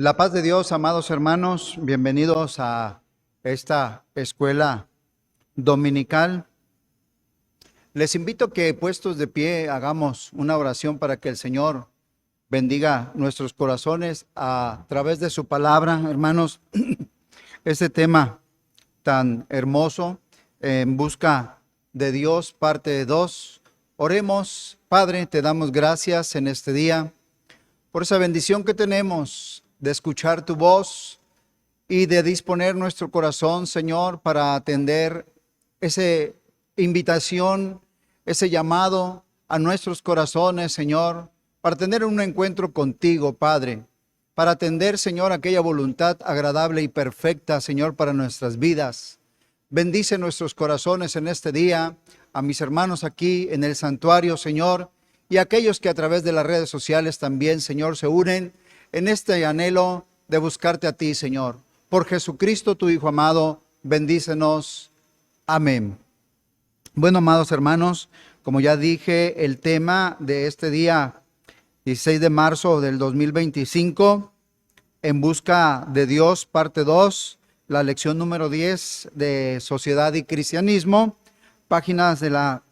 La paz de Dios, amados hermanos, bienvenidos a esta escuela dominical. Les invito que puestos de pie hagamos una oración para que el Señor bendiga nuestros corazones a través de su palabra, hermanos. Este tema tan hermoso, en busca de Dios, parte 2. Oremos. Padre, te damos gracias en este día por esa bendición que tenemos de escuchar tu voz y de disponer nuestro corazón, Señor, para atender esa invitación, ese llamado a nuestros corazones, Señor, para tener un encuentro contigo, Padre, para atender, Señor, aquella voluntad agradable y perfecta, Señor, para nuestras vidas. Bendice nuestros corazones en este día, a mis hermanos aquí en el santuario, Señor, y a aquellos que a través de las redes sociales también, Señor, se unen en este anhelo de buscarte a ti, Señor. Por Jesucristo, tu Hijo amado, bendícenos. Amén. Bueno, amados hermanos, como ya dije, el tema de este día, 16 de marzo del 2025, en busca de Dios, parte 2, la lección número 10 de Sociedad y Cristianismo, páginas de la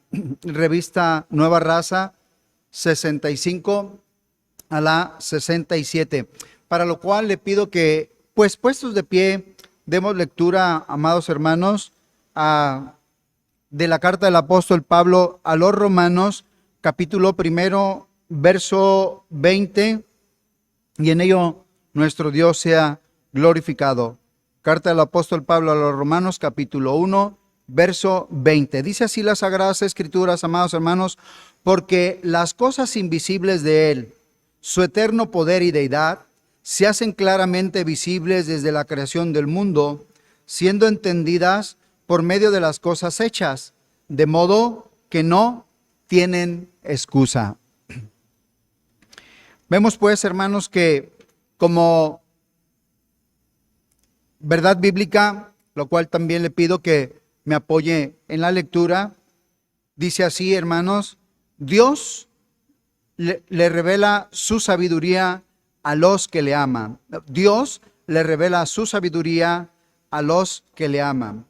revista Nueva Raza, 65 a la 67, para lo cual le pido que, pues puestos de pie, demos lectura, amados hermanos, de la carta del apóstol Pablo a los Romanos, capítulo 1, verso 20, y en ello nuestro Dios sea glorificado. Carta del apóstol Pablo a los Romanos, capítulo 1, verso 20. Dice así las Sagradas Escrituras, amados hermanos: porque las cosas invisibles de Él, su eterno poder y deidad, se hacen claramente visibles desde la creación del mundo, siendo entendidas por medio de las cosas hechas, de modo que no tienen excusa. Vemos pues, hermanos, que como verdad bíblica, lo cual también le pido que me apoye en la lectura, dice así, hermanos: Dios le revela su sabiduría a los que le aman. Dios le revela su sabiduría a los que le aman.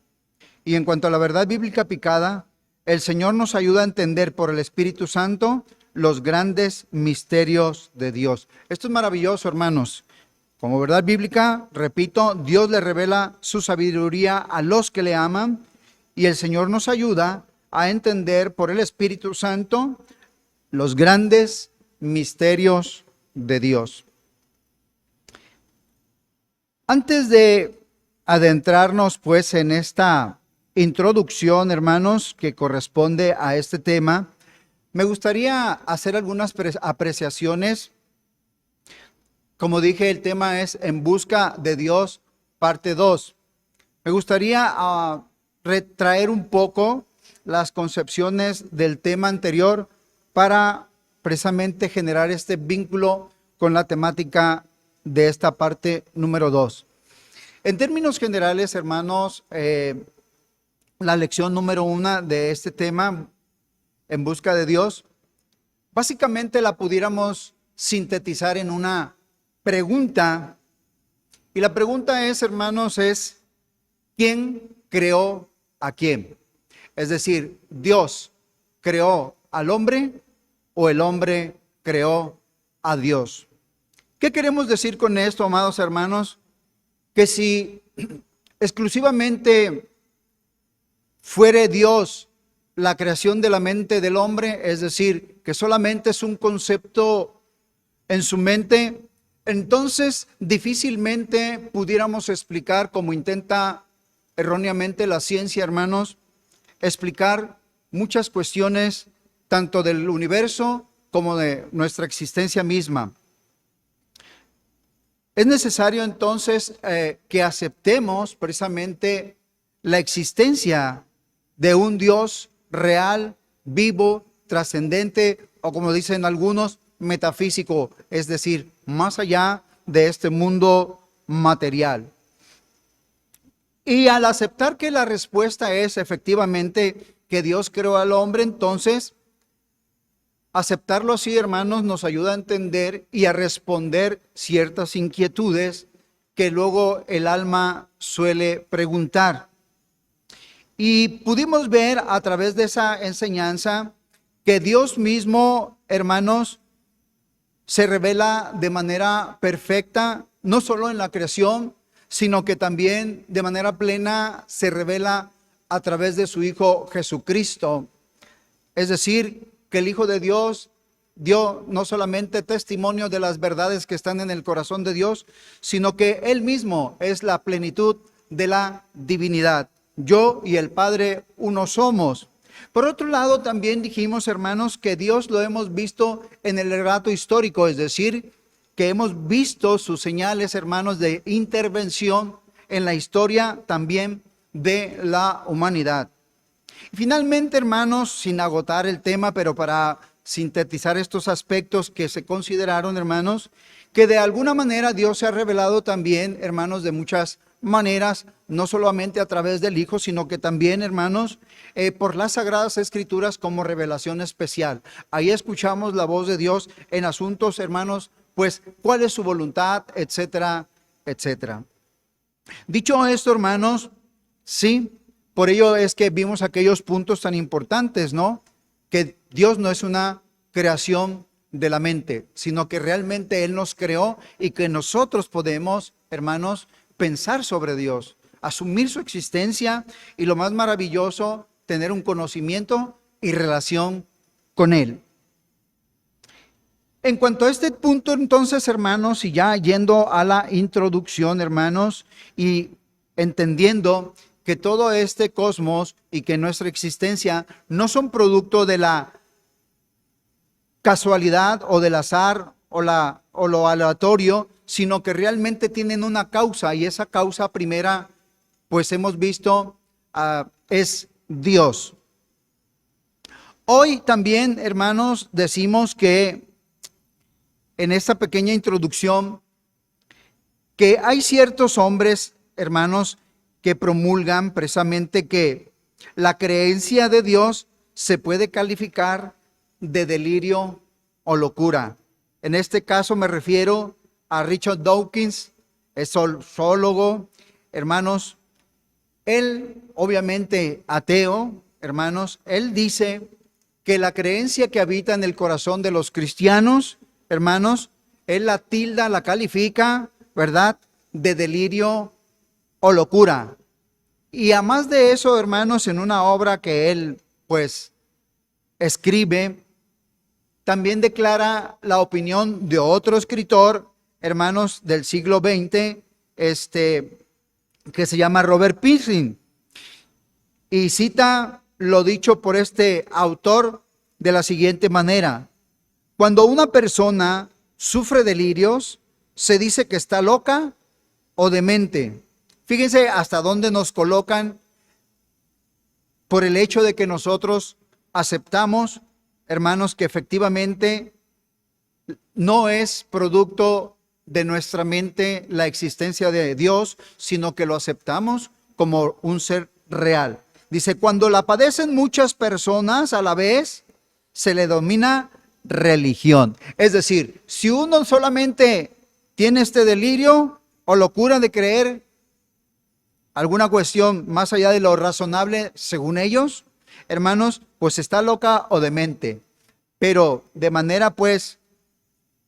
Y en cuanto a la verdad bíblica aplicada, el Señor nos ayuda a entender por el Espíritu Santo los grandes misterios de Dios. Esto es maravilloso, hermanos. Como verdad bíblica, repito, Dios le revela su sabiduría a los que le aman, y el Señor nos ayuda a entender por el Espíritu Santo los grandes misterios de Dios. Antes de adentrarnos pues en esta introducción, hermanos, que corresponde a este tema, me gustaría hacer algunas apreciaciones. Como dije, el tema es En busca de Dios, parte 2. Me gustaría retraer un poco las concepciones del tema anterior para precisamente generar este vínculo con la temática de esta parte número 2. En términos generales, hermanos, la lección número 1 de este tema, En busca de Dios, básicamente la pudiéramos sintetizar en una pregunta. Y la pregunta es, hermanos, ¿quién creó a quién? Es decir, ¿Dios creó al hombre o el hombre creó a Dios? ¿Qué queremos decir con esto, amados hermanos? Que si exclusivamente fuere Dios la creación de la mente del hombre, es decir, que solamente es un concepto en su mente, entonces difícilmente pudiéramos explicar, como intenta erróneamente la ciencia, hermanos, explicar muchas cuestiones tanto del universo como de nuestra existencia misma. Es necesario entonces que aceptemos precisamente la existencia de un Dios real, vivo, trascendente, o como dicen algunos, metafísico, es decir, más allá de este mundo material. Y al aceptar que la respuesta es efectivamente que Dios creó al hombre, entonces Aceptarlo así, hermanos, nos ayuda a entender y a responder ciertas inquietudes que luego el alma suele preguntar. Y pudimos ver a través de esa enseñanza que Dios mismo, hermanos, se revela de manera perfecta, no solo en la creación, sino que también de manera plena se revela a través de su Hijo Jesucristo. Es decir, que el Hijo de Dios dio no solamente testimonio de las verdades que están en el corazón de Dios, sino que Él mismo es la plenitud de la divinidad. Yo y el Padre uno somos. Por otro lado, también dijimos, hermanos, que Dios lo hemos visto en el relato histórico, es decir, que hemos visto sus señales, hermanos, de intervención en la historia también de la humanidad. Finalmente, hermanos, sin agotar el tema, pero para sintetizar estos aspectos que se consideraron, hermanos, que de alguna manera Dios se ha revelado también, hermanos, de muchas maneras, no solamente a través del Hijo, sino que también, hermanos, por las Sagradas Escrituras como revelación especial. Ahí escuchamos la voz de Dios en asuntos, hermanos, pues, cuál es su voluntad, etcétera, etcétera. Dicho esto, hermanos, sí, por ello es que vimos aquellos puntos tan importantes, ¿no? Que Dios no es una creación de la mente, sino que realmente Él nos creó y que nosotros podemos, hermanos, pensar sobre Dios, asumir su existencia y lo más maravilloso, tener un conocimiento y relación con Él. En cuanto a este punto, entonces, hermanos, y ya yendo a la introducción, hermanos, y entendiendo que todo este cosmos y que nuestra existencia no son producto de la casualidad o del azar o lo aleatorio, sino que realmente tienen una causa, y esa causa primera, pues hemos visto, es Dios. Hoy también, hermanos, decimos que en esta pequeña introducción, que hay ciertos hombres, hermanos, que promulgan precisamente que la creencia de Dios se puede calificar de delirio o locura. En este caso me refiero a Richard Dawkins, es zoólogo, hermanos. Él, obviamente ateo, hermanos, él dice que la creencia que habita en el corazón de los cristianos, hermanos, él la tilda, la califica, ¿verdad?, de delirio o locura. Y a más de eso, hermanos, en una obra que él, pues, escribe, también declara la opinión de otro escritor, hermanos, del siglo XX, que se llama Robert Pirsig, y cita lo dicho por este autor de la siguiente manera: cuando una persona sufre delirios, se dice que está loca o demente. Fíjense hasta dónde nos colocan por el hecho de que nosotros aceptamos, hermanos, que efectivamente no es producto de nuestra mente la existencia de Dios, sino que lo aceptamos como un ser real. Dice, cuando la padecen muchas personas a la vez, se le denomina religión. Es decir, si uno solamente tiene este delirio o locura de creer alguna cuestión más allá de lo razonable, según ellos, hermanos, pues está loca o demente. Pero de manera, pues,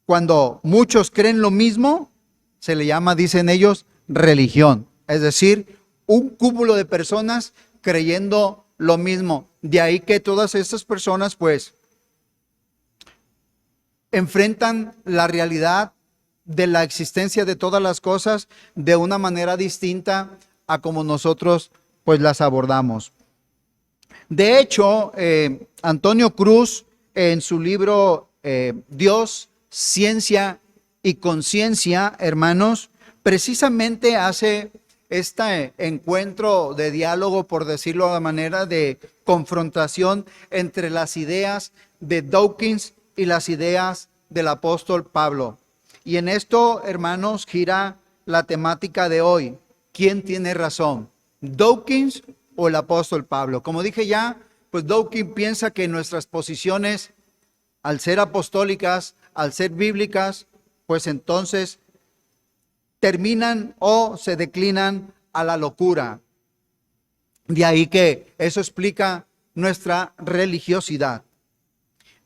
cuando muchos creen lo mismo, se le llama, dicen ellos, religión. Es decir, un cúmulo de personas creyendo lo mismo. De ahí que todas estas personas, pues, enfrentan la realidad de la existencia de todas las cosas de una manera distinta a como nosotros, pues, las abordamos. De hecho, Antonio Cruz, en su libro Dios, Ciencia y Conciencia, hermanos, precisamente hace este encuentro de diálogo, por decirlo de manera de confrontación entre las ideas de Dawkins y las ideas del apóstol Pablo. Y en esto, hermanos, gira la temática de hoy. ¿Quién tiene razón? ¿Dawkins o el apóstol Pablo? Como dije ya, pues Dawkins piensa que nuestras posiciones al ser apostólicas, al ser bíblicas, pues entonces terminan o se declinan a la locura. De ahí que eso explica nuestra religiosidad.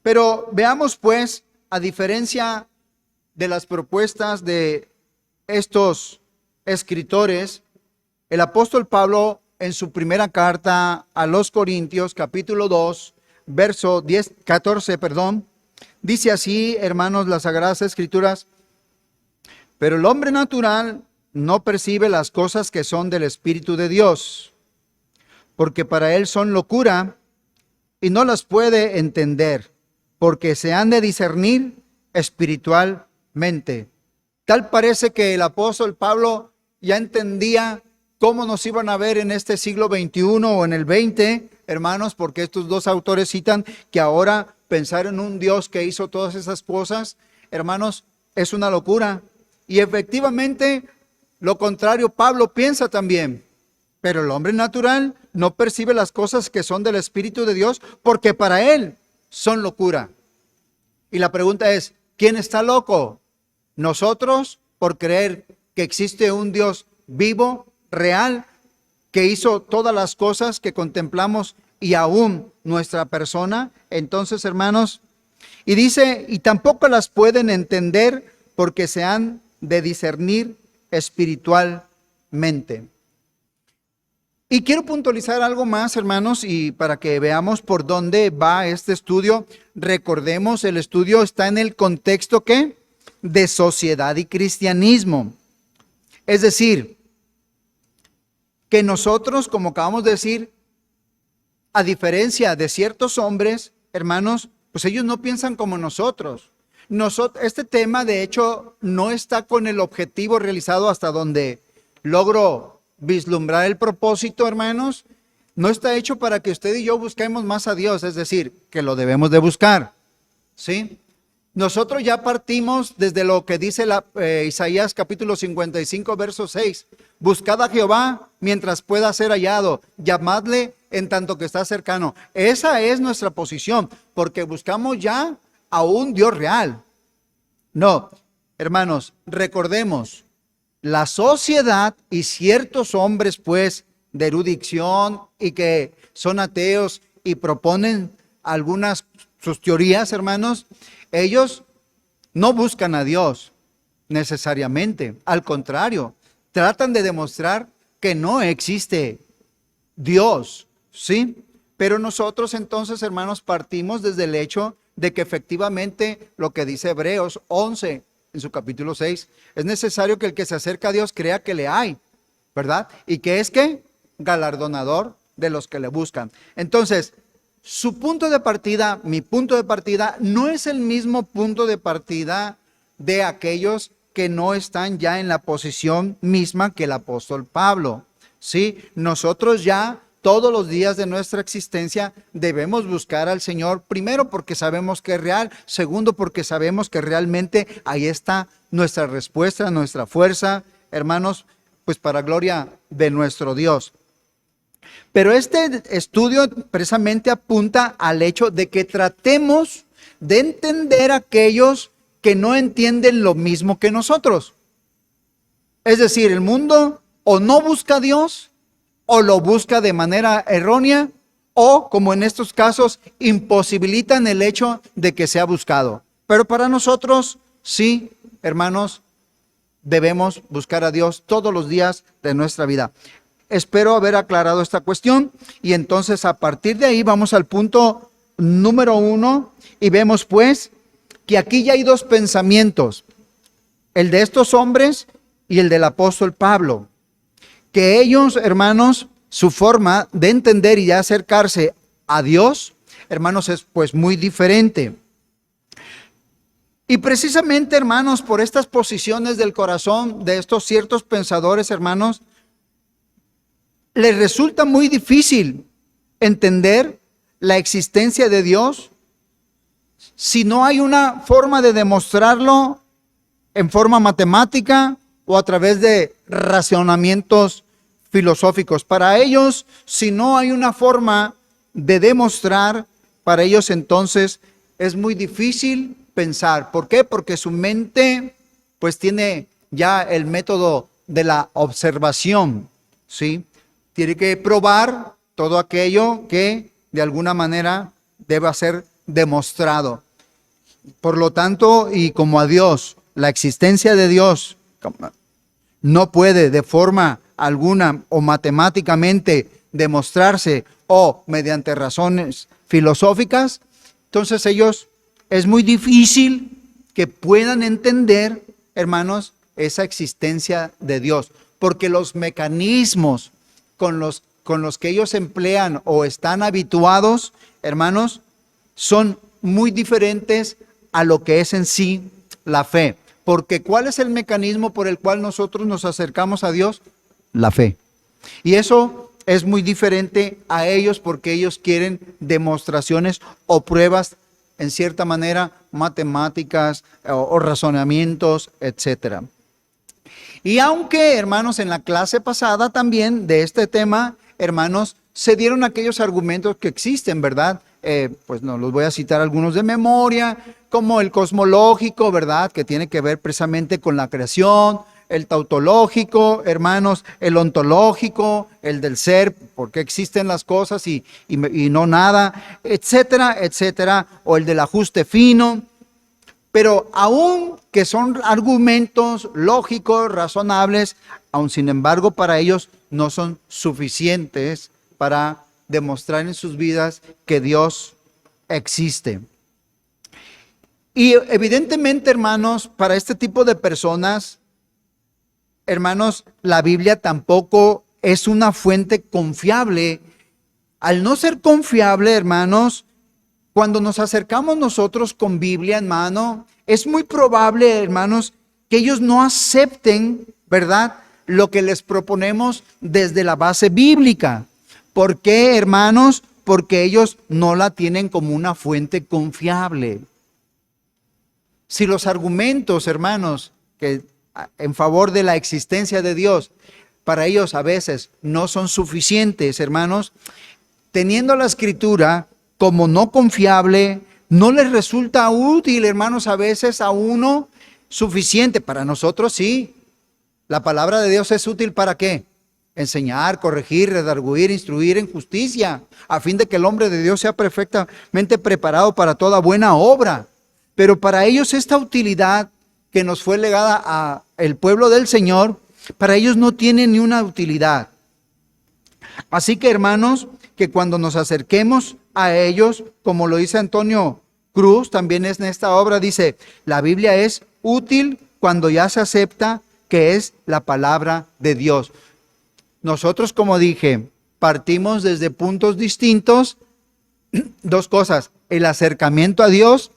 Pero veamos pues, a diferencia de las propuestas de estos escritores, el apóstol Pablo en su primera carta a los Corintios, capítulo 2, verso 14, dice así, hermanos, las Sagradas Escrituras: pero el hombre natural no percibe las cosas que son del Espíritu de Dios, porque para él son locura y no las puede entender, porque se han de discernir espiritualmente. Tal parece que el apóstol Pablo ya entendía cómo nos iban a ver en este siglo XXI o en el XX, hermanos, porque estos dos autores citan que ahora pensar en un Dios que hizo todas esas cosas, hermanos, es una locura. Y efectivamente, lo contrario, Pablo piensa también. Pero el hombre natural no percibe las cosas que son del Espíritu de Dios, porque para él son locura. Y la pregunta es, ¿quién está loco? ¿Nosotros por creer que existe un Dios vivo, real, que hizo todas las cosas que contemplamos y aún nuestra persona? Entonces, hermanos, y dice, y tampoco las pueden entender porque se han de discernir espiritualmente. Y quiero puntualizar algo más, hermanos, y para que veamos por dónde va este estudio. Recordemos, el estudio está en el contexto ¿qué? De sociedad y cristianismo. Es decir, que nosotros, como acabamos de decir, a diferencia de ciertos hombres, hermanos, pues ellos no piensan como nosotros. Este tema, de hecho, no está con el objetivo realizado hasta donde logro vislumbrar el propósito, hermanos. No está hecho para que usted y yo busquemos más a Dios, es decir, que lo debemos de buscar, ¿sí? Nosotros ya partimos desde lo que dice Isaías capítulo 55, verso 6. Buscad a Jehová mientras pueda ser hallado, llamadle en tanto que está cercano. Esa es nuestra posición, porque buscamos ya a un Dios real. No, hermanos, recordemos, la sociedad y ciertos hombres, pues, de erudición y que son ateos y proponen algunas sus teorías, hermanos, ellos no buscan a Dios necesariamente. Al contrario, tratan de demostrar que no existe Dios, ¿sí? Pero nosotros entonces, hermanos, partimos desde el hecho de que efectivamente lo que dice Hebreos 11, en su capítulo 6, es necesario que el que se acerca a Dios crea que le hay, ¿verdad? Y que es que galardonador de los que le buscan. Entonces, su punto de partida, mi punto de partida, no es el mismo punto de partida de aquellos que no están ya en la posición misma que el apóstol Pablo, ¿sí? Nosotros ya todos los días de nuestra existencia debemos buscar al Señor, primero porque sabemos que es real, segundo porque sabemos que realmente ahí está nuestra respuesta, nuestra fuerza, hermanos, pues para gloria de nuestro Dios. Pero este estudio precisamente apunta al hecho de que tratemos de entender a aquellos que no entienden lo mismo que nosotros. Es decir, el mundo o no busca a Dios, o lo busca de manera errónea, o, como en estos casos, imposibilitan el hecho de que sea buscado. Pero para nosotros, sí, hermanos, debemos buscar a Dios todos los días de nuestra vida. Espero haber aclarado esta cuestión y entonces a partir de ahí vamos al punto número 1 y vemos pues que aquí ya hay dos pensamientos, el de estos hombres y el del apóstol Pablo. Que ellos, hermanos, su forma de entender y de acercarse a Dios, hermanos, es pues muy diferente. Y precisamente, hermanos, por estas posiciones del corazón de estos ciertos pensadores, hermanos, les resulta muy difícil entender la existencia de Dios si no hay una forma de demostrarlo en forma matemática o a través de razonamientos filosóficos. Para ellos, si no hay una forma de demostrar, para ellos entonces es muy difícil pensar. ¿Por qué? Porque su mente pues tiene ya el método de la observación, ¿sí? Tiene que probar todo aquello que de alguna manera deba ser demostrado. Por lo tanto, y como a Dios, la existencia de Dios no puede de forma alguna o matemáticamente demostrarse o mediante razones filosóficas, entonces ellos es muy difícil que puedan entender, hermanos, esa existencia de Dios, porque los mecanismos con los que ellos emplean o están habituados, hermanos, son muy diferentes a lo que es en sí la fe. Porque ¿cuál es el mecanismo por el cual nosotros nos acercamos a Dios? La fe. Y eso es muy diferente a ellos porque ellos quieren demostraciones o pruebas, en cierta manera, matemáticas o razonamientos, etcétera. Y aunque, hermanos, en la clase pasada también de este tema, hermanos, se dieron aquellos argumentos que existen, ¿verdad? Pues no los voy a citar algunos de memoria, como el cosmológico, ¿verdad? Que tiene que ver precisamente con la creación, el tautológico, hermanos, el ontológico, el del ser, porque existen las cosas y no nada, etcétera, etcétera, o el del ajuste fino. Pero aun que son argumentos lógicos, razonables, aun sin embargo para ellos no son suficientes para demostrar en sus vidas que Dios existe. Y evidentemente, hermanos, para este tipo de personas, hermanos, la Biblia tampoco es una fuente confiable. Al no ser confiable, hermanos, cuando nos acercamos nosotros con Biblia en mano, es muy probable, hermanos, que ellos no acepten, ¿verdad?, lo que les proponemos desde la base bíblica. ¿Por qué, hermanos? Porque ellos no la tienen como una fuente confiable. Si los argumentos, hermanos, que en favor de la existencia de Dios, para ellos a veces no son suficientes, hermanos, teniendo la Escritura como no confiable, no les resulta útil, hermanos, a veces a uno suficiente. Para nosotros sí. La palabra de Dios es útil ¿para qué? Enseñar, corregir, redarguir, instruir en justicia, a fin de que el hombre de Dios sea perfectamente preparado para toda buena obra. Pero para ellos esta utilidad que nos fue legada a el pueblo del Señor, para ellos no tiene ni una utilidad. Así que, hermanos, que cuando nos acerquemos a ellos, como lo dice Antonio Cruz, también es en esta obra, dice, la Biblia es útil cuando ya se acepta que es la palabra de Dios. Nosotros, como dije, partimos desde puntos distintos, dos cosas, el acercamiento a Dios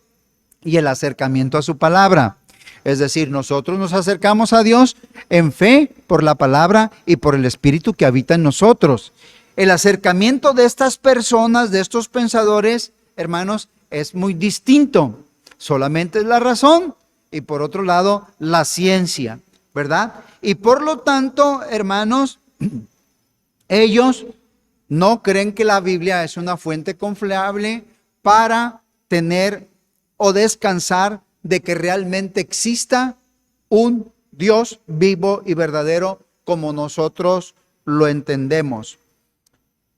y el acercamiento a su palabra. Es decir, nosotros nos acercamos a Dios en fe por la palabra y por el Espíritu que habita en nosotros. El acercamiento de estas personas, de estos pensadores, hermanos, es muy distinto. Solamente es la razón y por otro lado la ciencia, ¿verdad? Y por lo tanto, hermanos, ellos no creen que la Biblia es una fuente confiable para tener o descansar de que realmente exista un Dios vivo y verdadero como nosotros lo entendemos.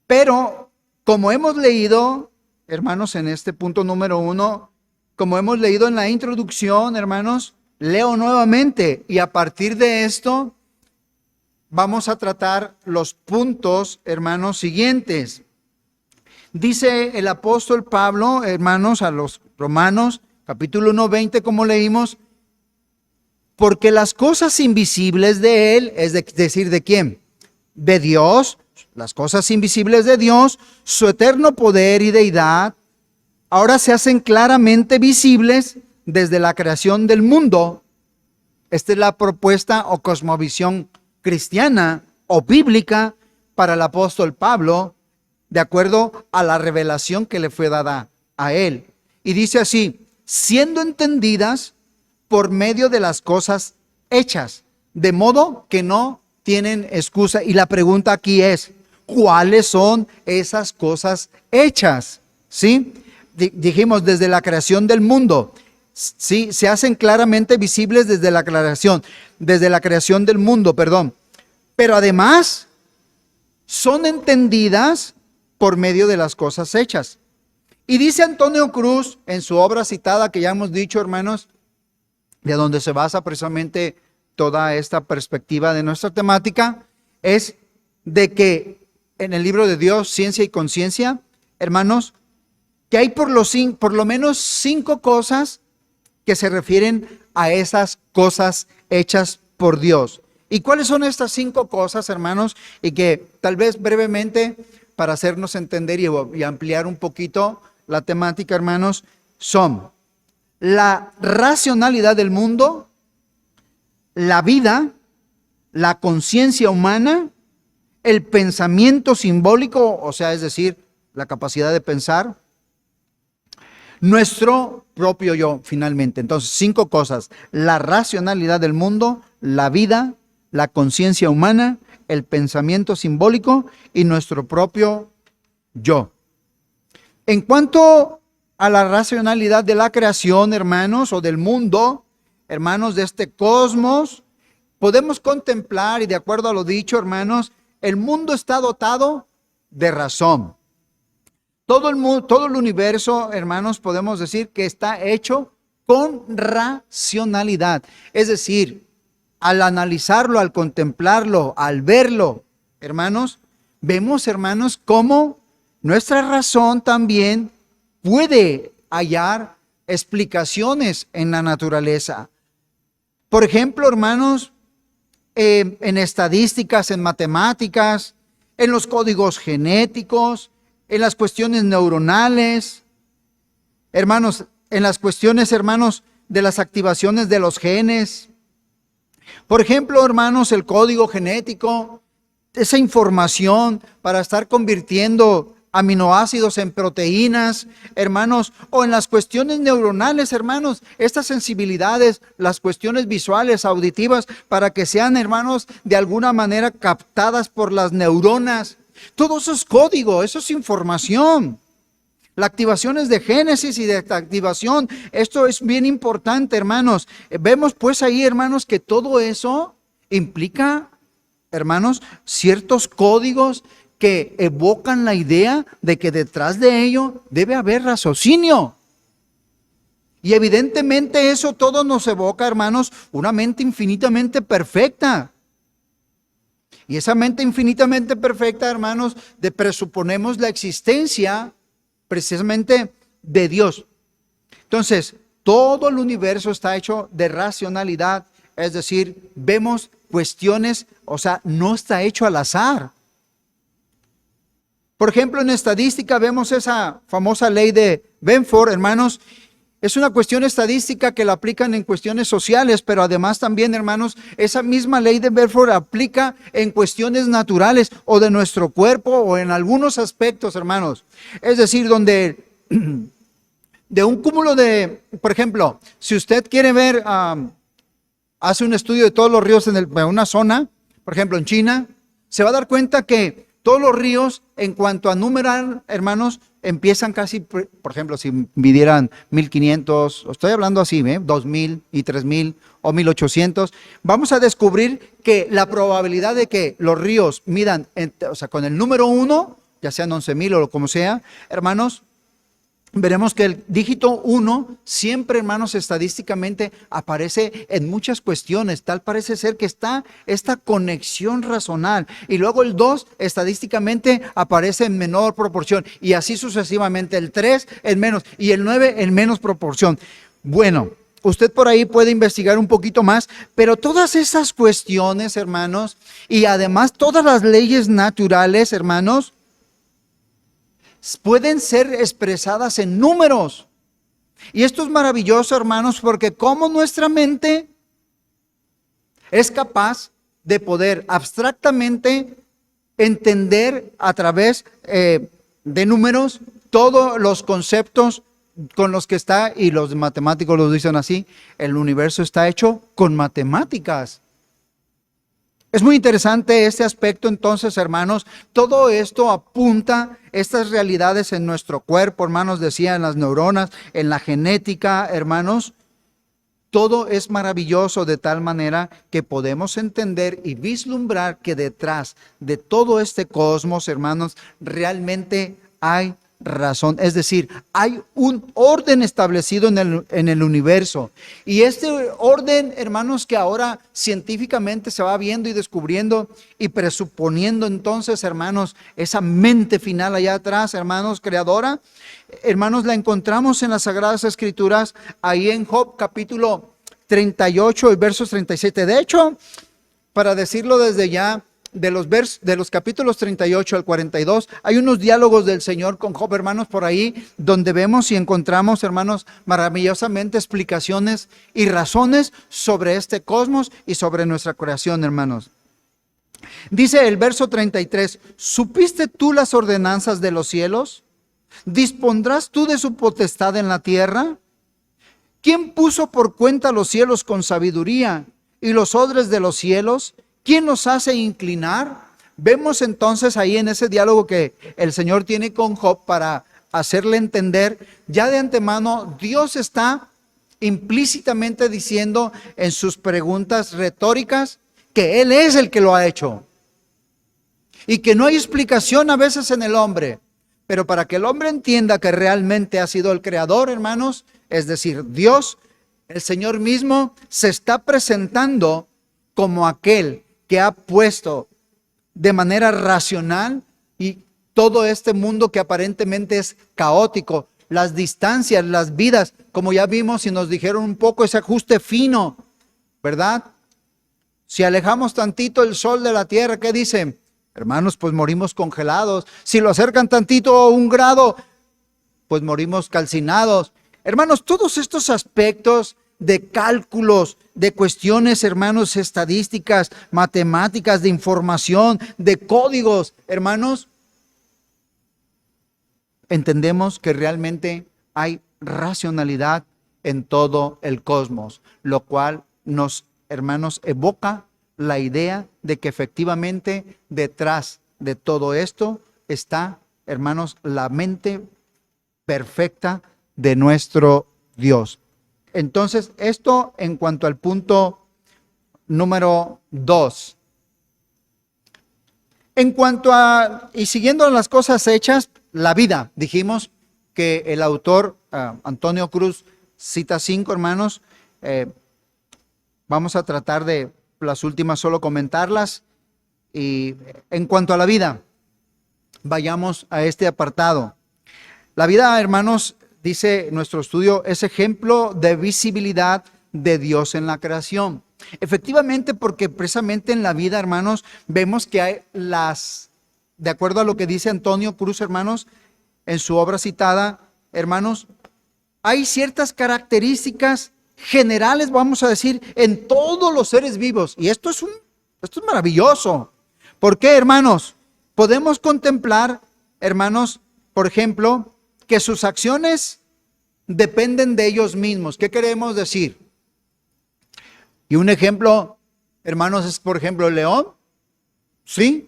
Pero como hemos leído, hermanos, en este punto número 1, como hemos leído en la introducción, hermanos, leo nuevamente y a partir de esto vamos a tratar los puntos, hermanos, siguientes. Dice el apóstol Pablo, hermanos, a los Romanos, capítulo 1:20, como leímos, porque las cosas invisibles de Él, es decir, ¿de quién? De Dios, las cosas invisibles de Dios, su eterno poder y deidad, ahora se hacen claramente visibles desde la creación del mundo. Esta es la propuesta o cosmovisión cristiana o bíblica para el apóstol Pablo, de acuerdo a la revelación que le fue dada a él. Y dice así, siendo entendidas por medio de las cosas hechas, de modo que no tienen excusa. Y la pregunta aquí es, ¿cuáles son esas cosas hechas? ¿Sí? dijimos desde la creación del mundo. Sí, se hacen claramente visibles desde la creación del mundo, perdón. Pero además son entendidas por medio de las cosas hechas. Y dice Antonio Cruz en su obra citada, que ya hemos dicho, hermanos, de donde se basa precisamente toda esta perspectiva de nuestra temática, es de que en el libro de Dios, Ciencia y Conciencia, hermanos, que hay por lo menos 5 cosas que se refieren a esas cosas hechas por Dios. ¿Y cuáles son estas 5 cosas, hermanos? Y que tal vez brevemente, para hacernos entender y ampliar un poquito la temática, hermanos, son la racionalidad del mundo, la vida, la conciencia humana, el pensamiento simbólico, o sea, es decir, la capacidad de pensar, nuestro propio yo, finalmente. Entonces, 5 cosas: la racionalidad del mundo, la vida, la conciencia humana, el pensamiento simbólico y nuestro propio yo. En cuanto a la racionalidad de la creación, hermanos, o del mundo, hermanos, de este cosmos, podemos contemplar, y de acuerdo a lo dicho, hermanos, el mundo está dotado de razón. Todo el universo, hermanos, podemos decir que está hecho con racionalidad. Es decir, al analizarlo, al contemplarlo, al verlo, hermanos, vemos, hermanos, cómo nuestra razón también puede hallar explicaciones en la naturaleza. Por ejemplo, hermanos, en estadísticas, en matemáticas, en los códigos genéticos, en las cuestiones neuronales, hermanos, en las cuestiones, hermanos, de las activaciones de los genes. Por ejemplo, hermanos, el código genético, esa información para estar convirtiendo aminoácidos en proteínas, hermanos, o en las cuestiones neuronales, hermanos, estas sensibilidades, las cuestiones visuales, auditivas, para que sean, hermanos, de alguna manera captadas por las neuronas. Todo eso es código, eso es información. Las activaciones de génesis y de activación, esto es bien importante, hermanos. Vemos pues ahí, hermanos, que todo eso implica, hermanos, ciertos códigos que evocan la idea de que detrás de ello debe haber raciocinio. Y evidentemente eso todo nos evoca, hermanos, una mente infinitamente perfecta. Y esa mente infinitamente perfecta, hermanos, presuponemos la existencia precisamente de Dios. Entonces, todo el universo está hecho de racionalidad, es decir, vemos cuestiones, o sea, no está hecho al azar. Por ejemplo, en estadística vemos esa famosa ley de Benford, hermanos. Es una cuestión estadística que la aplican en cuestiones sociales, pero además también, hermanos, esa misma ley de Benford aplica en cuestiones naturales o de nuestro cuerpo o en algunos aspectos, hermanos. Es decir, donde de un cúmulo de, por ejemplo, si usted quiere ver, hace un estudio de todos los ríos en una zona, por ejemplo, en China, se va a dar cuenta que todos los ríos, en cuanto a numerar, hermanos, empiezan casi, por ejemplo, si midieran 1500, estoy hablando así, 2000 y 3000 o 1800, vamos a descubrir que la probabilidad de que los ríos midan, o sea, con el número 1, ya sean 11,000 o como sea, hermanos, veremos que el dígito 1 siempre, hermanos, estadísticamente aparece en muchas cuestiones. Tal parece ser que está esta conexión razonal. Y luego el 2 estadísticamente aparece en menor proporción. Y así sucesivamente. El 3 en menos y el 9 en menos proporción. Bueno, usted por ahí puede investigar un poquito más. Pero todas esas cuestiones, hermanos, y además todas las leyes naturales, hermanos, pueden ser expresadas en números. Y esto es maravilloso, hermanos, porque como nuestra mente es capaz de poder abstractamente entender a través de números todos los conceptos con los que está, y los matemáticos lo dicen así, el universo está hecho con matemáticas. Es muy interesante este aspecto, entonces, hermanos. Todo esto apunta estas realidades en nuestro cuerpo, hermanos, decía, en las neuronas, en la genética, hermanos. Todo es maravilloso de tal manera que podemos entender y vislumbrar que detrás de todo este cosmos, hermanos, realmente hay razón. Es decir, hay un orden establecido en el universo. Y este orden, hermanos, que ahora científicamente se va viendo y descubriendo y presuponiendo entonces, hermanos, esa mente final allá atrás, hermanos, creadora, hermanos, la encontramos en las Sagradas Escrituras, ahí en Job capítulo 38 y versos 37. De hecho, para decirlo desde ya, de los capítulos 38 al 42, hay unos diálogos del Señor con Job, hermanos, por ahí, donde vemos y encontramos, hermanos, maravillosamente explicaciones y razones sobre este cosmos y sobre nuestra creación, hermanos. Dice el verso 33, ¿supiste tú las ordenanzas de los cielos? ¿Dispondrás tú de su potestad en la tierra? ¿Quién puso por cuenta los cielos con sabiduría y los odres de los cielos? ¿Quién los hace inclinar? Vemos entonces ahí en ese diálogo que el Señor tiene con Job para hacerle entender, ya de antemano Dios está implícitamente diciendo en sus preguntas retóricas que Él es el que lo ha hecho y que no hay explicación a veces en el hombre. Pero para que el hombre entienda que realmente ha sido el creador, hermanos, es decir, Dios, el Señor mismo, se está presentando como aquel que ha puesto de manera racional y todo este mundo que aparentemente es caótico, las distancias, las vidas, como ya vimos y nos dijeron un poco ese ajuste fino, ¿verdad? Si alejamos tantito el sol de la tierra, ¿qué dicen? Hermanos, pues morimos congelados. Si lo acercan tantito a 1 grado, pues morimos calcinados. Hermanos, todos estos aspectos de cálculos, de cuestiones, hermanos, estadísticas, matemáticas, de información, de códigos, hermanos, entendemos que realmente hay racionalidad en todo el cosmos, lo cual nos, hermanos, evoca la idea de que efectivamente detrás de todo esto está, hermanos, la mente perfecta de nuestro Dios. Entonces, esto en cuanto al punto número 2. En cuanto a, y siguiendo las cosas hechas, la vida, dijimos que el autor Antonio Cruz cita 5, hermanos. Vamos a tratar de las últimas solo comentarlas. Y en cuanto a la vida, vayamos a este apartado. La vida, hermanos, dice nuestro estudio, es ejemplo de visibilidad de Dios en la creación. Efectivamente, porque precisamente en la vida, hermanos, vemos que hay de acuerdo a lo que dice Antonio Cruz, hermanos, en su obra citada, hermanos, hay ciertas características generales, vamos a decir, en todos los seres vivos. Y esto es maravilloso. ¿Por qué, hermanos? Podemos contemplar, hermanos, por ejemplo, que sus acciones dependen de ellos mismos. ¿Qué queremos decir? Y un ejemplo, hermanos, es por ejemplo el león. ¿Sí?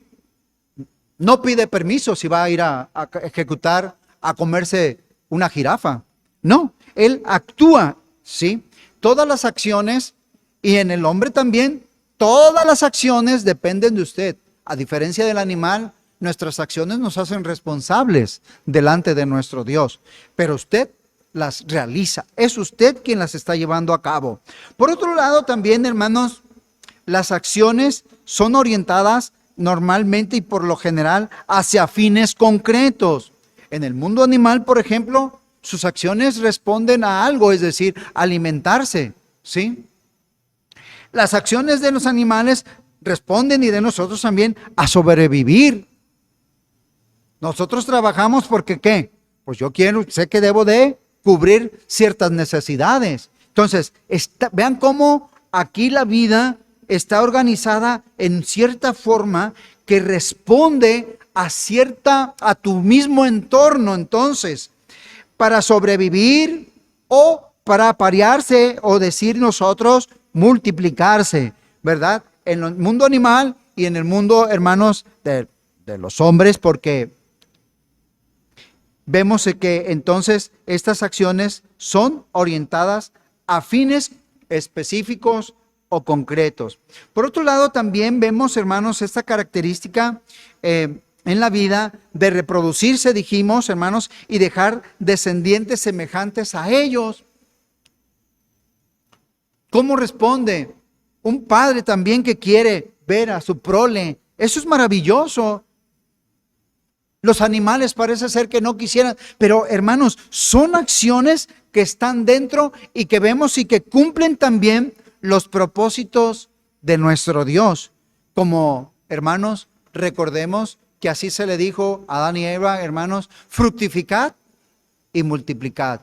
No pide permiso si va a ir a ejecutar, a comerse una jirafa. No, él actúa, ¿sí? Todas las acciones, y en el hombre también, todas las acciones dependen de usted. A diferencia del animal, nuestras acciones nos hacen responsables delante de nuestro Dios. Pero usted las realiza. Es usted quien las está llevando a cabo. Por otro lado, también, hermanos, las acciones son orientadas normalmente y por lo general hacia fines concretos. En el mundo animal, por ejemplo, sus acciones responden a algo, es decir, alimentarse, ¿sí? Las acciones de los animales responden, y de nosotros también, a sobrevivir. Nosotros trabajamos porque, ¿qué? Pues yo sé que debo de cubrir ciertas necesidades. Entonces, vean cómo aquí la vida está organizada en cierta forma que responde a tu mismo entorno. Entonces, para sobrevivir o para aparearse, o decir nosotros, multiplicarse, ¿verdad? en el mundo animal y en el mundo, hermanos, de los hombres, porque vemos que entonces estas acciones son orientadas a fines específicos o concretos. Por otro lado, también vemos, hermanos, esta característica en la vida de reproducirse, dijimos, hermanos, y dejar descendientes semejantes a ellos. ¿Cómo responde un padre también que quiere ver a su prole? Eso es maravilloso. Los animales parece ser que no quisieran, pero hermanos, son acciones que están dentro y que vemos y que cumplen también los propósitos de nuestro Dios. Como, hermanos, recordemos que así se le dijo a Adán y Eva, hermanos, fructificad y multiplicad,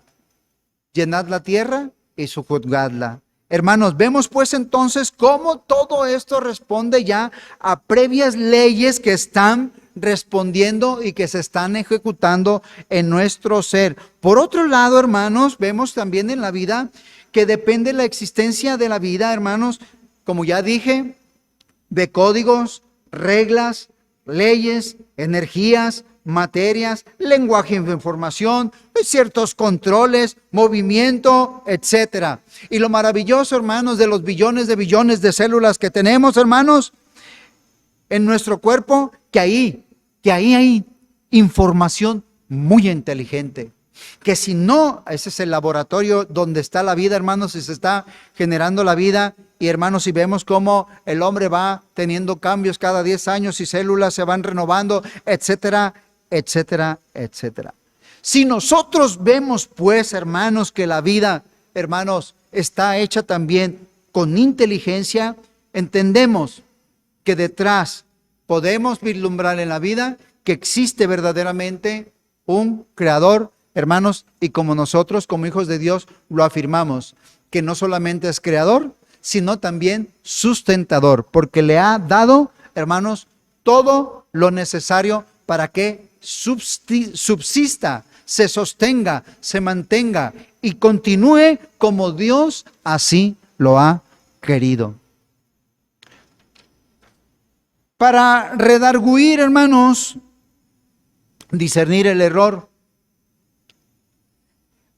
llenad la tierra y sojuzgadla. Hermanos, vemos pues entonces cómo todo esto responde ya a previas leyes que están respondiendo y que se están ejecutando en nuestro ser. Por otro lado, hermanos, vemos también en la vida que depende la existencia de la vida, hermanos, como ya dije, de códigos, reglas, leyes, energías, materias, lenguaje de información, ciertos controles, movimiento, etcétera. Y lo maravilloso, hermanos, de los billones de células que tenemos, hermanos, en nuestro cuerpo, que ahí hay información muy inteligente. Que si no, ese es el laboratorio donde está la vida, hermanos, y se está generando la vida. Y hermanos, si vemos cómo el hombre va teniendo cambios cada 10 años y células se van renovando, etcétera, etcétera, etcétera. Si nosotros vemos pues, hermanos, que la vida, hermanos, está hecha también con inteligencia, entendemos que detrás podemos vislumbrar en la vida que existe verdaderamente un creador, hermanos, y como nosotros, como hijos de Dios, lo afirmamos, que no solamente es creador, sino también sustentador, porque le ha dado, hermanos, todo lo necesario para que subsista, se sostenga, se mantenga y continúe como Dios así lo ha querido. Para redarguir, hermanos, discernir el error.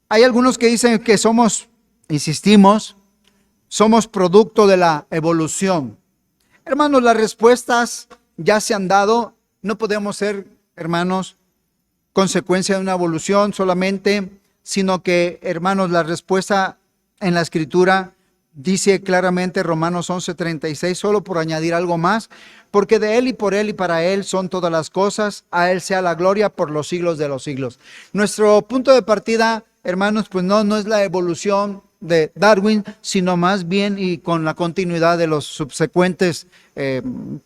Hay algunos que dicen que insistimos, somos producto de la evolución. Hermanos, las respuestas ya se han dado. No podemos ser, hermanos, consecuencia de una evolución solamente, sino que, hermanos, la respuesta en la Escritura dice claramente Romanos 11:36, solo por añadir algo más, porque de Él y por Él y para Él son todas las cosas, a Él sea la gloria por los siglos de los siglos. Nuestro punto de partida, hermanos, pues no es la evolución de Darwin, sino más bien y con la continuidad de los subsecuentes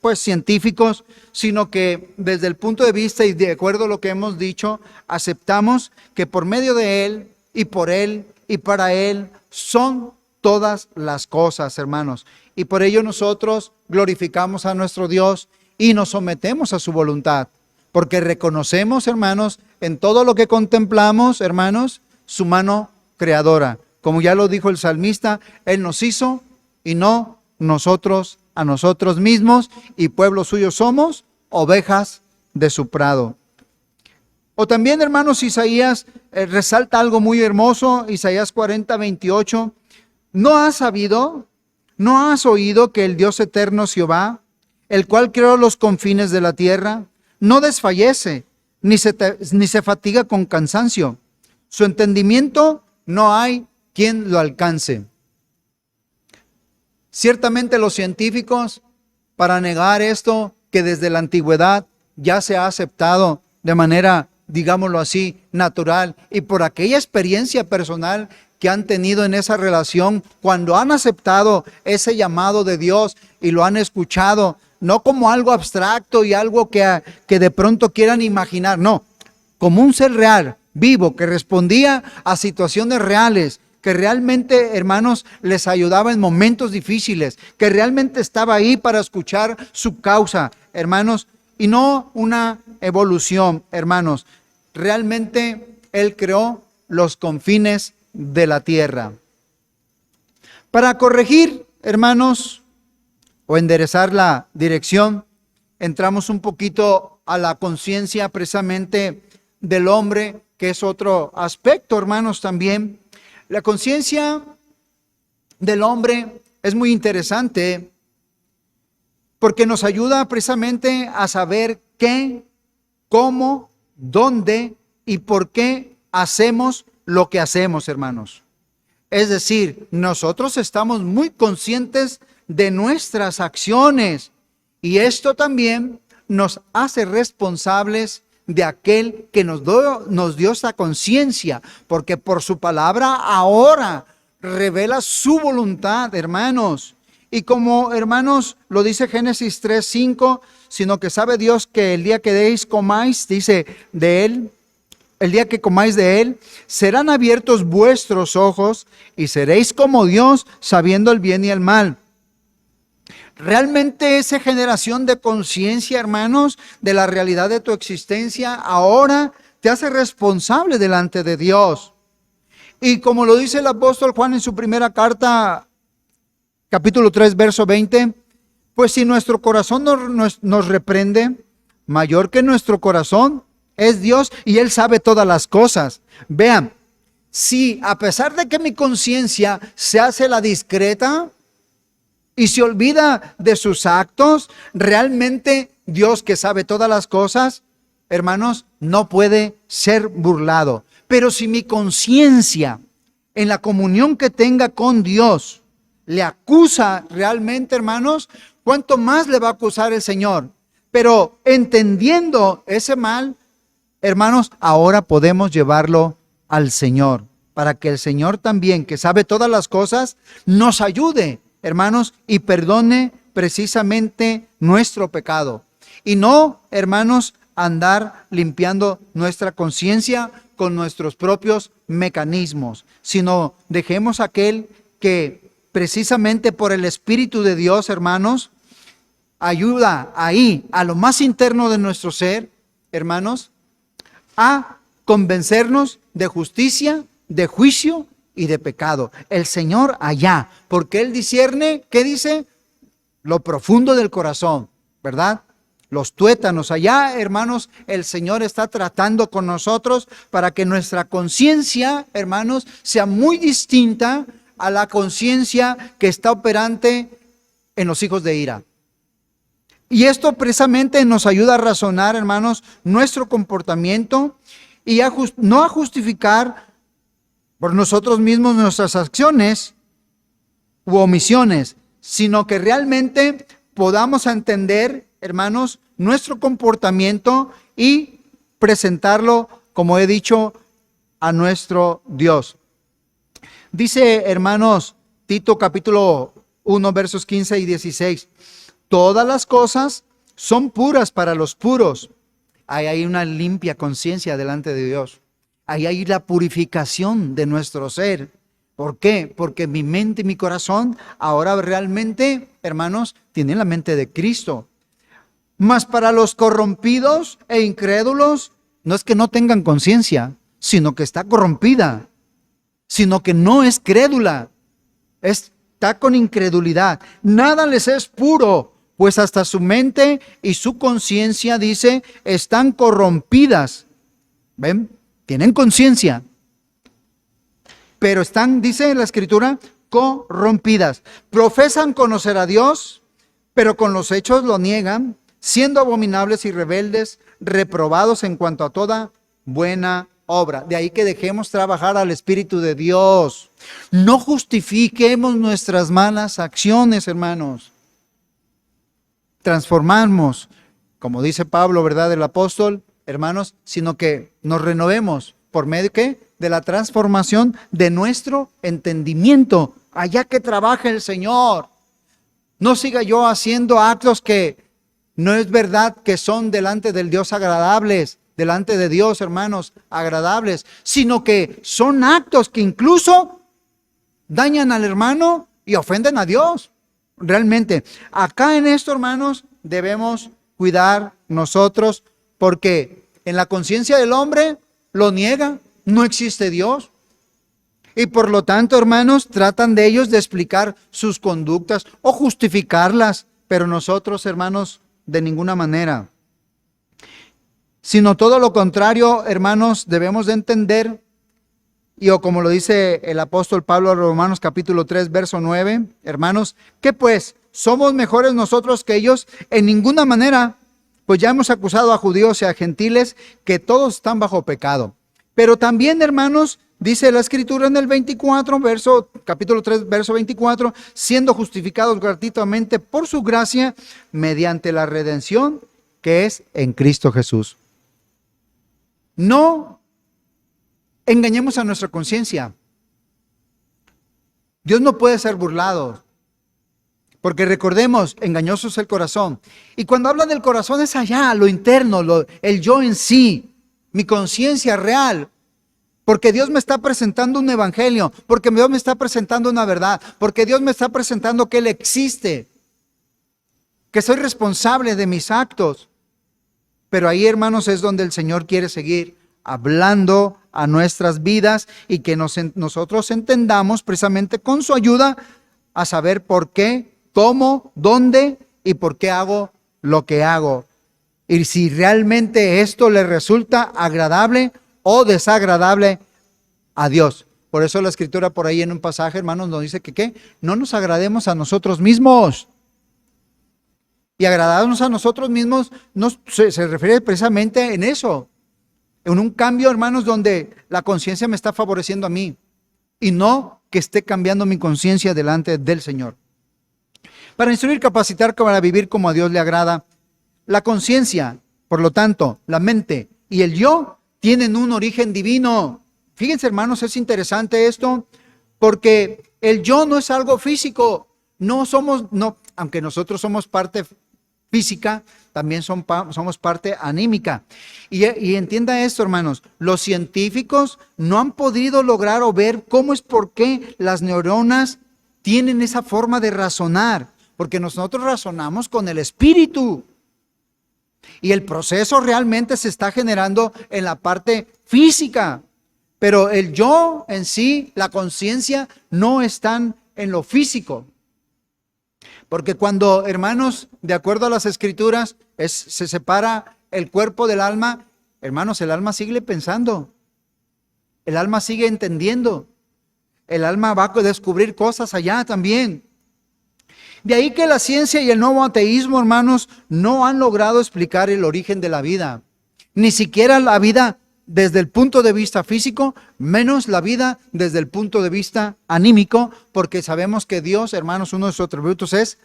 pues científicos, sino que desde el punto de vista y de acuerdo a lo que hemos dicho, aceptamos que por medio de Él y por Él y para Él son todas las cosas, hermanos. Y por ello nosotros glorificamos a nuestro Dios y nos sometemos a su voluntad, porque reconocemos, hermanos, en todo lo que contemplamos, hermanos, su mano creadora. Como ya lo dijo el salmista, Él nos hizo y no nosotros a nosotros mismos, y pueblo suyo somos, ovejas de su prado. O también, hermanos, Isaías resalta algo muy hermoso, Isaías 40:28. ¿No has sabido, no has oído que el Dios eterno es Jehová, el cual creó los confines de la tierra, no desfallece, ni se fatiga con cansancio? Su entendimiento no hay quien lo alcance. Ciertamente los científicos, para negar esto, que desde la antigüedad ya se ha aceptado de manera, digámoslo así, natural, y por aquella experiencia personal que han tenido en esa relación, cuando han aceptado ese llamado de Dios y lo han escuchado, no como algo abstracto y algo que de pronto quieran imaginar, no, como un ser real, vivo, que respondía a situaciones reales, que realmente, hermanos, les ayudaba en momentos difíciles, que realmente estaba ahí para escuchar su causa, hermanos, y no una evolución, hermanos. Realmente Él creó los confines de la tierra. Para corregir, hermanos, o enderezar la dirección, entramos un poquito a la conciencia precisamente del hombre, que es otro aspecto, hermanos, también. La conciencia del hombre es muy interesante porque nos ayuda precisamente a saber qué, cómo, dónde y por qué hacemos lo que hacemos, hermanos. Es decir, nosotros estamos muy conscientes de nuestras acciones y esto también nos hace responsables de aquel que nos dio esta conciencia, porque por su palabra ahora revela su voluntad, hermanos. Y como, hermanos, lo dice Génesis 3:5, sino que sabe Dios que el día que comáis, dice, de él, el día que comáis de él, serán abiertos vuestros ojos y seréis como Dios, sabiendo el bien y el mal. Realmente esa generación de conciencia, hermanos, de la realidad de tu existencia, ahora te hace responsable delante de Dios. Y como lo dice el apóstol Juan en su primera carta, capítulo 3, verso 20, pues si nuestro corazón nos reprende, mayor que nuestro corazón es Dios y Él sabe todas las cosas. Vean, si a pesar de que mi conciencia se hace la discreta y se olvida de sus actos, realmente Dios, que sabe todas las cosas, hermanos, no puede ser burlado. Pero si mi conciencia, en la comunión que tenga con Dios, le acusa realmente, hermanos, ¿cuánto más le va a acusar el Señor? Pero entendiendo ese mal, hermanos, ahora podemos llevarlo al Señor, para que el Señor también, que sabe todas las cosas, nos ayude, hermanos, y perdone precisamente nuestro pecado. Y no, hermanos, andar limpiando nuestra conciencia con nuestros propios mecanismos, sino dejemos aquel que precisamente por el Espíritu de Dios, hermanos, ayuda ahí a lo más interno de nuestro ser, hermanos, a convencernos de justicia, de juicio y de pecado. El Señor allá, porque Él discierne, ¿qué dice? Lo profundo del corazón, ¿verdad? Los tuétanos allá, hermanos, el Señor está tratando con nosotros para que nuestra conciencia, hermanos, sea muy distinta a la conciencia que está operante en los hijos de ira. Y esto precisamente nos ayuda a razonar, hermanos, nuestro comportamiento y no a justificar por nosotros mismos nuestras acciones u omisiones, sino que realmente podamos entender, hermanos, nuestro comportamiento y presentarlo, como he dicho, a nuestro Dios. Dice, hermanos, Tito capítulo 1, versos 15 y 16, todas las cosas son puras para los puros. Ahí hay una limpia conciencia delante de Dios. Ahí hay la purificación de nuestro ser. ¿Por qué? Porque mi mente y mi corazón ahora realmente, hermanos, tienen la mente de Cristo. Mas para los corrompidos e incrédulos, no es que no tengan conciencia, sino que está corrompida, sino que no es crédula, está con incredulidad. Nada les es puro, pues hasta su mente y su conciencia, dice, están corrompidas. ¿Ven? Tienen conciencia, pero están, dice la Escritura, corrompidas. Profesan conocer a Dios, pero con los hechos lo niegan, siendo abominables y rebeldes, reprobados en cuanto a toda buena obra. De ahí que dejemos trabajar al Espíritu de Dios. No justifiquemos nuestras malas acciones, hermanos. Transformamos, como dice Pablo, ¿verdad? El apóstol, hermanos, sino que nos renovemos por medio de la transformación de nuestro entendimiento. Allá que trabaje el Señor. No siga yo haciendo actos que no es verdad que son delante del Dios agradables, delante de Dios, hermanos, agradables, sino que son actos que incluso dañan al hermano y ofenden a Dios. Realmente, acá en esto, hermanos, debemos cuidar nosotros, porque en la conciencia del hombre lo niega, no existe Dios. Y por lo tanto, hermanos, tratan de ellos de explicar sus conductas o justificarlas pero nosotros, hermanos, de ninguna manera. Sino todo lo contrario, hermanos, debemos de entender, y o como lo dice el apóstol Pablo a Romanos capítulo 3, verso 9, hermanos, ¿qué pues? ¿Somos mejores nosotros que ellos? En ninguna manera, pues ya hemos acusado a judíos y a gentiles que todos están bajo pecado. Pero también, hermanos, dice la Escritura en el 24, capítulo 3, verso 24, siendo justificados gratuitamente por su gracia mediante la redención que es en Cristo Jesús. No engañemos a nuestra conciencia. Dios no puede ser burlado, porque recordemos, engañoso es el corazón. Y cuando habla del corazón es allá, lo interno, el yo en sí, mi conciencia real. Porque Dios me está presentando un evangelio, porque Dios me está presentando una verdad, porque Dios me está presentando que Él existe, que soy responsable de mis actos. Pero ahí, hermanos, es donde el Señor quiere seguir hablando a nuestras vidas y que nosotros entendamos precisamente con su ayuda a saber por qué, cómo, dónde y por qué hago lo que hago. Y si realmente esto le resulta agradable o desagradable a Dios. Por eso la Escritura por ahí en un pasaje, hermanos, nos dice que ¿qué? No nos agrademos a nosotros mismos. Y agradarnos a nosotros mismos se refiere precisamente en eso. En un cambio, hermanos, donde la conciencia me está favoreciendo a mí y no que esté cambiando mi conciencia delante del Señor. Para instruir, capacitar, para vivir como a Dios le agrada, la conciencia, por lo tanto, la mente y el yo tienen un origen divino. Fíjense, hermanos, es interesante esto, porque el yo no es algo físico. Aunque nosotros somos parte física, también somos parte anímica. Y entienda esto, hermanos, los científicos no han podido lograr o ver cómo es por qué las neuronas tienen esa forma de razonar, porque nosotros razonamos con el espíritu. Y el proceso realmente se está generando en la parte física, pero el yo en sí, la conciencia, no están en lo físico. Porque cuando, hermanos, de acuerdo a las Escrituras, se separa el cuerpo del alma, hermanos, el alma sigue pensando, el alma sigue entendiendo, el alma va a descubrir cosas allá también. De ahí que la ciencia y el nuevo ateísmo, hermanos, no han logrado explicar el origen de la vida, ni siquiera la vida desde el punto de vista físico, menos la vida desde el punto de vista anímico, porque sabemos que Dios, hermanos, uno de sus atributos es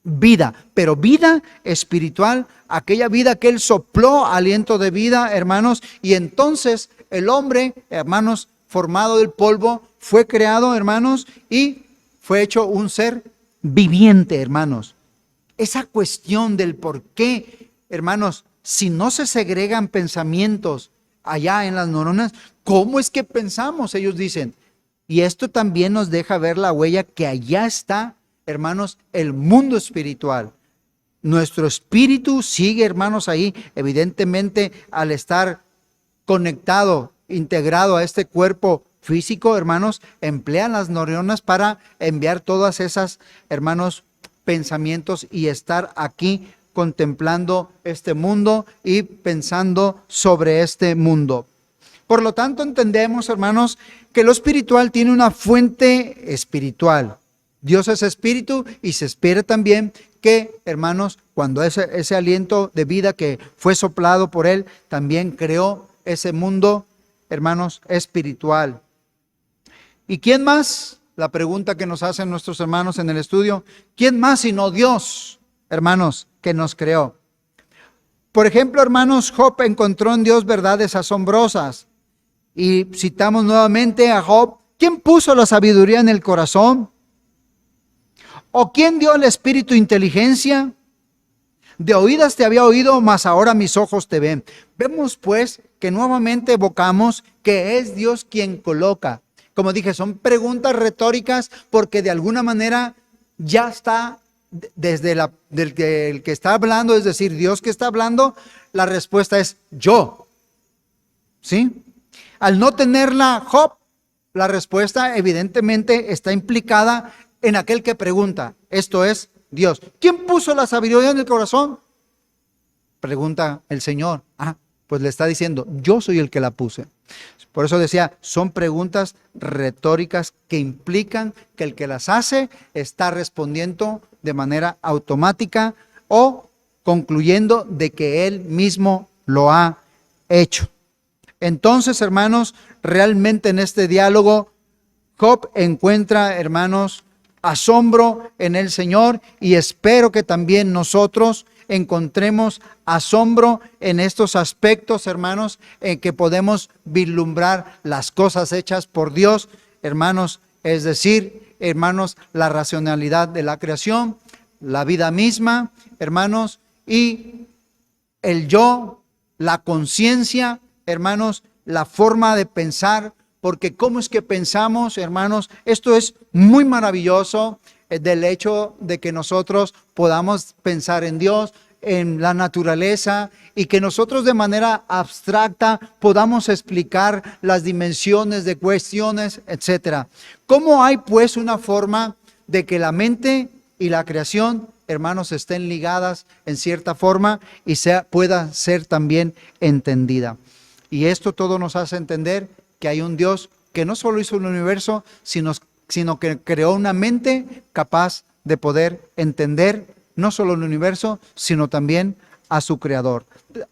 vida, pero vida espiritual, aquella vida que Él sopló aliento de vida, hermanos, y entonces el hombre, hermanos, formado del polvo, fue creado, hermanos, y fue hecho un ser viviente, hermanos. Esa cuestión del por qué, hermanos, si no se segregan pensamientos allá en las neuronas, ¿cómo es que pensamos? Ellos dicen. Y esto también nos deja ver la huella que allá está, hermanos, el mundo espiritual. Nuestro espíritu sigue, hermanos, ahí, evidentemente, al estar conectado, integrado a este cuerpo físico, hermanos, emplean las neuronas para enviar todas esas, hermanos, pensamientos y estar aquí contemplando este mundo y pensando sobre este mundo. Por lo tanto, entendemos, hermanos, que lo espiritual tiene una fuente espiritual. Dios es espíritu y se espera también que, hermanos, cuando ese aliento de vida que fue soplado por Él, también creó ese mundo, hermanos, espiritual. ¿Y quién más? La pregunta que nos hacen nuestros hermanos en el estudio, ¿quién más sino Dios, hermanos, que nos creó? Por ejemplo, hermanos, Job encontró en Dios verdades asombrosas. Y citamos nuevamente a Job, ¿quién puso la sabiduría en el corazón? ¿O quién dio al espíritu inteligencia? De oídas te había oído, mas ahora mis ojos te ven. Vemos pues que nuevamente evocamos que es Dios quien coloca. Como dije, son preguntas retóricas porque de alguna manera ya está desde el que está hablando, es decir, Dios que está hablando, la respuesta es yo. ¿Sí? Al no tenerla Job, la respuesta evidentemente está implicada en aquel que pregunta, esto es Dios. ¿Quién puso la sabiduría en el corazón? Pregunta el Señor. Pues le está diciendo, yo soy el que la puse. Por eso decía, son preguntas retóricas que implican que el que las hace está respondiendo de manera automática o concluyendo de que él mismo lo ha hecho. Entonces, hermanos, realmente en este diálogo, Job encuentra, hermanos, asombro en el Señor, y espero que también nosotros encontremos asombro en estos aspectos, hermanos, en que podemos vislumbrar las cosas hechas por Dios, hermanos, es decir, hermanos, la racionalidad de la creación, la vida misma, hermanos, y el yo, la conciencia, hermanos, la forma de pensar, porque cómo es que pensamos, hermanos, esto es muy maravilloso del hecho de que nosotros podamos pensar en Dios, en la naturaleza, y que nosotros de manera abstracta podamos explicar las dimensiones de cuestiones, etcétera. ¿Cómo hay pues una forma de que la mente y la creación, hermanos, estén ligadas en cierta forma y pueda ser también entendida? Y esto todo nos hace entender que hay un Dios que no solo hizo el universo, sino que creó una mente capaz de poder entender no solo el universo, sino también a su creador.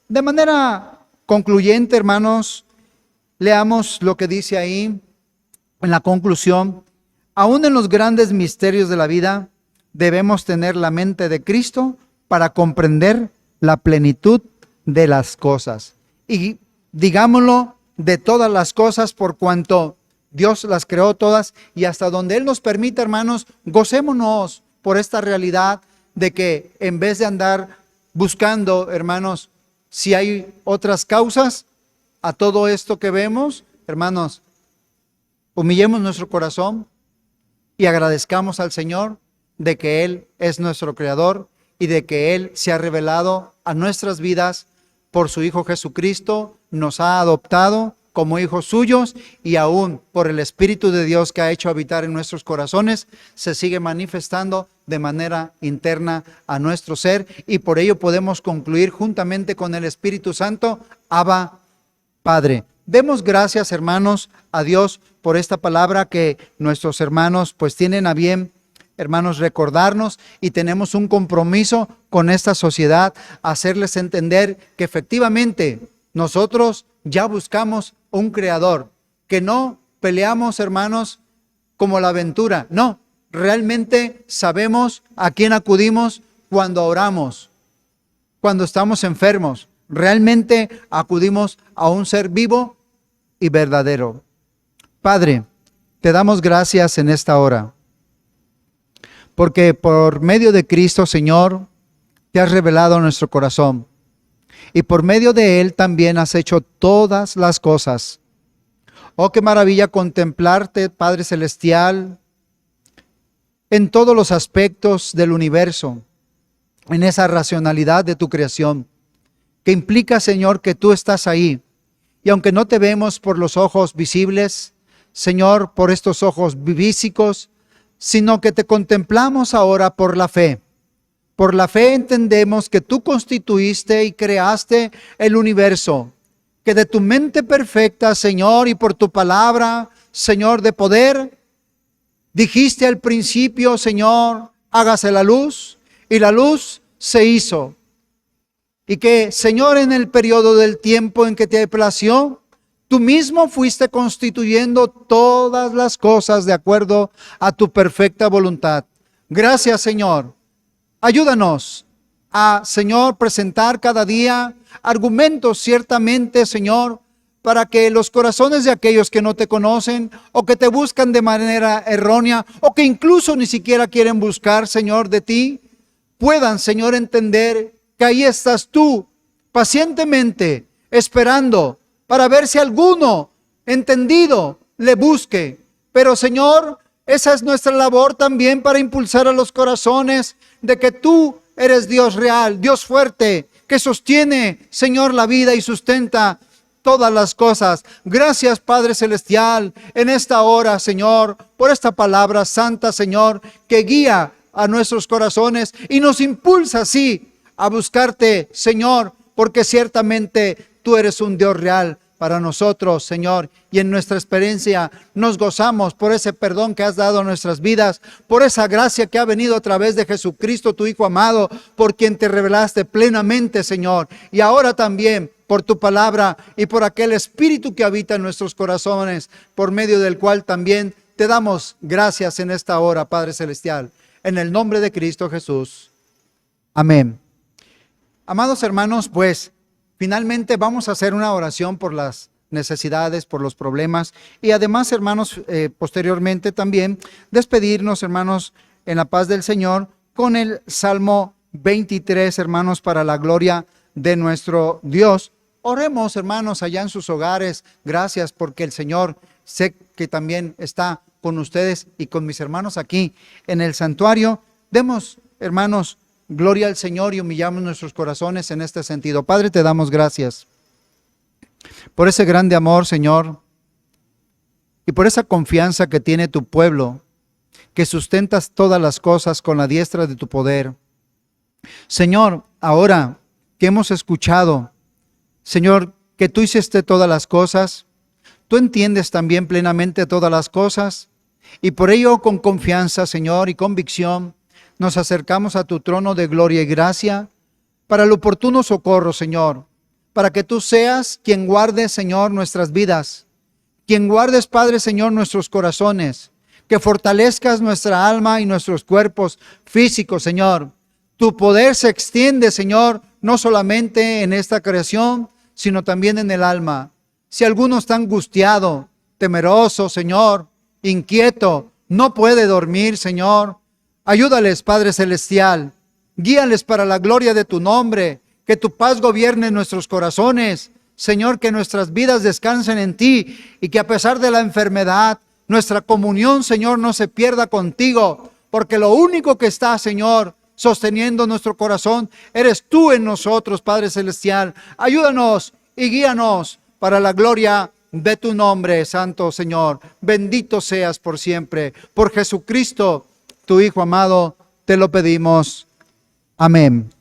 De manera concluyente, hermanos, leamos lo que dice ahí en la conclusión. Aún en los grandes misterios de la vida, debemos tener la mente de Cristo para comprender la plenitud de las cosas. Y digámoslo, de todas las cosas, por cuanto Dios las creó todas, y hasta donde Él nos permita, hermanos, gocémonos por esta realidad de que en vez de andar buscando, hermanos, si hay otras causas a todo esto que vemos, hermanos, humillemos nuestro corazón y agradezcamos al Señor de que Él es nuestro Creador y de que Él se ha revelado a nuestras vidas por su Hijo Jesucristo, nos ha adoptado como hijos suyos, y aún por el Espíritu de Dios que ha hecho habitar en nuestros corazones, se sigue manifestando de manera interna a nuestro ser, y por ello podemos concluir juntamente con el Espíritu Santo, Abba, Padre. Demos gracias, hermanos, a Dios por esta palabra que nuestros hermanos pues tienen a bien, hermanos, recordarnos, y tenemos un compromiso con esta sociedad, hacerles entender que efectivamente nosotros ya buscamos un creador, que no peleamos, hermanos, como la aventura. No, realmente sabemos a quién acudimos cuando oramos, cuando estamos enfermos. Realmente acudimos a un ser vivo y verdadero. Padre, te damos gracias en esta hora, porque por medio de Cristo, Señor, te has revelado a nuestro corazón. Y por medio de Él también has hecho todas las cosas. Oh, qué maravilla contemplarte, Padre Celestial, en todos los aspectos del universo, en esa racionalidad de tu creación, que implica, Señor, que tú estás ahí. Y aunque no te vemos por los ojos visibles, Señor, por estos ojos físicos, sino que te contemplamos ahora por la fe. Por la fe entendemos que tú constituiste y creaste el universo, que de tu mente perfecta, Señor, y por tu palabra, Señor, de poder, dijiste al principio, Señor, hágase la luz, y la luz se hizo. Y que, Señor, en el periodo del tiempo en que te plació, tú mismo fuiste constituyendo todas las cosas de acuerdo a tu perfecta voluntad. Gracias, Señor. Ayúdanos a, Señor, presentar cada día argumentos ciertamente, Señor, para que los corazones de aquellos que no te conocen o que te buscan de manera errónea o que incluso ni siquiera quieren buscar, Señor, de ti, puedan, Señor, entender que ahí estás tú, pacientemente esperando para ver si alguno entendido le busque. Pero, Señor, esa es nuestra labor también, para impulsar a los corazones de que tú eres Dios real, Dios fuerte, que sostiene, Señor, la vida y sustenta todas las cosas. Gracias, Padre Celestial, en esta hora, Señor, por esta palabra santa, Señor, que guía a nuestros corazones y nos impulsa así a buscarte, Señor, porque ciertamente tú eres un Dios real para nosotros, Señor, y en nuestra experiencia nos gozamos por ese perdón que has dado a nuestras vidas, por esa gracia que ha venido a través de Jesucristo, tu Hijo amado, por quien te revelaste plenamente, Señor, y ahora también por tu palabra y por aquel Espíritu que habita en nuestros corazones, por medio del cual también te damos gracias en esta hora, Padre Celestial, en el nombre de Cristo Jesús. Amén. Amados hermanos, pues, finalmente vamos a hacer una oración por las necesidades, por los problemas y además, hermanos, posteriormente también despedirnos, hermanos, en la paz del Señor con el Salmo 23, hermanos, para la gloria de nuestro Dios. Oremos, hermanos, allá en sus hogares. Gracias porque el Señor sé que también está con ustedes y con mis hermanos aquí en el santuario. Demos, hermanos, gloria al Señor y humillamos nuestros corazones en este sentido. Padre, te damos gracias por ese grande amor, Señor, y por esa confianza que tiene tu pueblo, que sustentas todas las cosas con la diestra de tu poder. Señor, ahora que hemos escuchado, Señor, que tú hiciste todas las cosas, tú entiendes también plenamente todas las cosas, y por ello con confianza, Señor, y convicción, nos acercamos a tu trono de gloria y gracia para el oportuno socorro, Señor, para que tú seas quien guarde, Señor, nuestras vidas, quien guardes, Padre, Señor, nuestros corazones, que fortalezcas nuestra alma y nuestros cuerpos físicos, Señor. Tu poder se extiende, Señor, no solamente en esta creación, sino también en el alma. Si alguno está angustiado, temeroso, Señor, inquieto, no puede dormir, Señor, ayúdales, Padre Celestial, guíales para la gloria de tu nombre, que tu paz gobierne nuestros corazones, Señor, que nuestras vidas descansen en ti y que a pesar de la enfermedad, nuestra comunión, Señor, no se pierda contigo, porque lo único que está, Señor, sosteniendo nuestro corazón, eres tú en nosotros, Padre Celestial. Ayúdanos y guíanos para la gloria de tu nombre, Santo Señor. Bendito seas por siempre. Por Jesucristo, tu Hijo amado, te lo pedimos. Amén.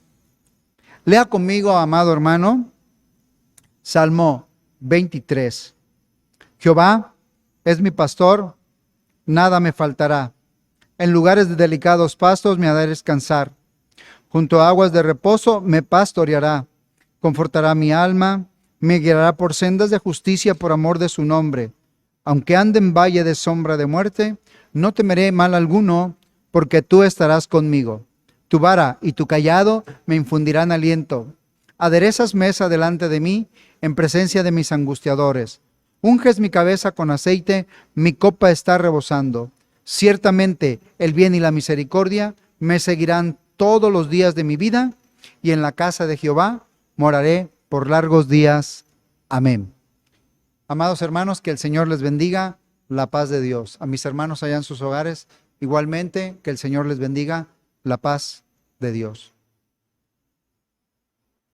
Lea conmigo, amado hermano, Salmo 23. Jehová es mi pastor, nada me faltará. En lugares de delicados pastos me hará descansar. Junto a aguas de reposo me pastoreará. Confortará mi alma, me guiará por sendas de justicia por amor de su nombre. Aunque ande en valle de sombra de muerte, no temeré mal alguno, porque tú estarás conmigo. Tu vara y tu cayado me infundirán aliento. Aderezas mesa delante de mí, en presencia de mis angustiadores. Unges mi cabeza con aceite, mi copa está rebosando. Ciertamente el bien y la misericordia me seguirán todos los días de mi vida, y en la casa de Jehová moraré por largos días. Amén. Amados hermanos, que el Señor les bendiga, la paz de Dios. A mis hermanos allá en sus hogares, igualmente, que el Señor les bendiga, la paz de Dios.